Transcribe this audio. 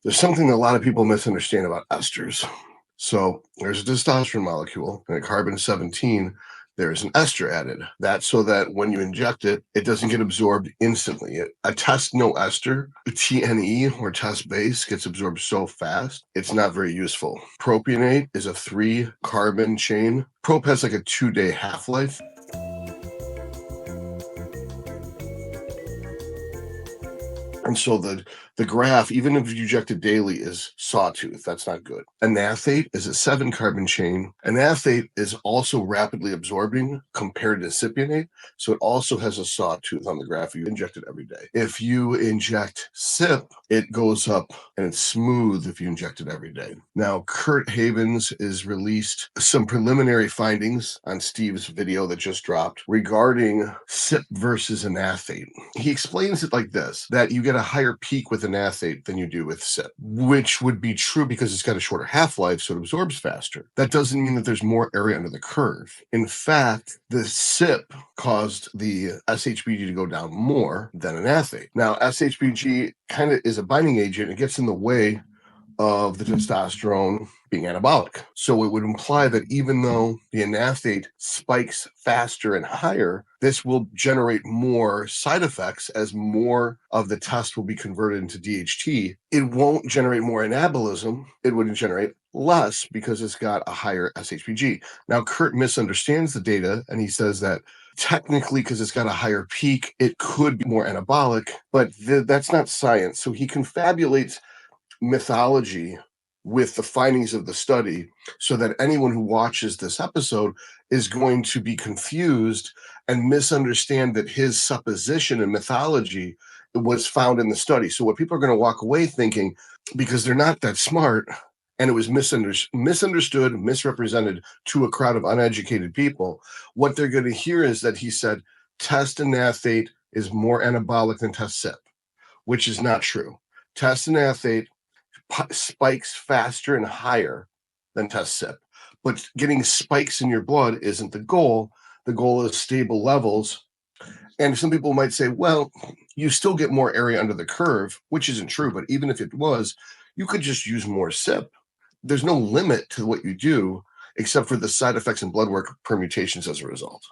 There's something that a lot of people misunderstand about esters. So there's a testosterone molecule and a carbon 17. There's an ester added. That's so that when you inject it, it doesn't get absorbed instantly. A test no ester, TNE or test base, gets absorbed so fast, it's not very useful. Propionate is a 3-carbon chain. Prop has like a 2-day half-life. And so the graph, even if you inject it daily, is sawtooth. That's not good. Anaphate is a 7-carbon chain. Anaphate is also rapidly absorbing compared to cypionate, so it also has a sawtooth on the graph. You inject it every day. If you inject CYP, it goes up and it's smooth if you inject it every day. Now, Kurt Havens is released some preliminary findings on Steve's video that just dropped regarding CYP versus anaphate. He explains it like this, that you get a higher peak with anaphate than you do with CYP, which would be true because it's got a shorter half-life, so it absorbs faster. That doesn't mean that there's more area under the curve. In fact, the CYP caused the SHBG to go down more than anaphate. Now, SHBG kind of is a binding agent. It gets in the way of the testosterone being anabolic. So it would imply that even though the anaphate spikes faster and higher, this will generate more side effects as more of the test will be converted into DHT. It won't generate more anabolism. It would generate less because it's got a higher SHBG. Now, Kurt misunderstands the data, and he says that technically, because it's got a higher peak, it could be more anabolic, but that's not science. So he confabulates mythology with the findings of the study so that anyone who watches this episode is going to be confused and misunderstand that his supposition and mythology was found in the study. So what people are going to walk away thinking, because they're not that smart and it was misunderstood, misrepresented to a crowd of uneducated people, what they're going to hear is that he said test anaphate is more anabolic than test CYP, which is not true. Test anaphate spikes faster and higher than test CYP. But getting spikes in your blood isn't the goal. The goal is stable levels. And some people might say, well, you still get more area under the curve, which isn't true. But even if it was, you could just use more CYP. There's no limit to what you do except for the side effects and blood work permutations as a result.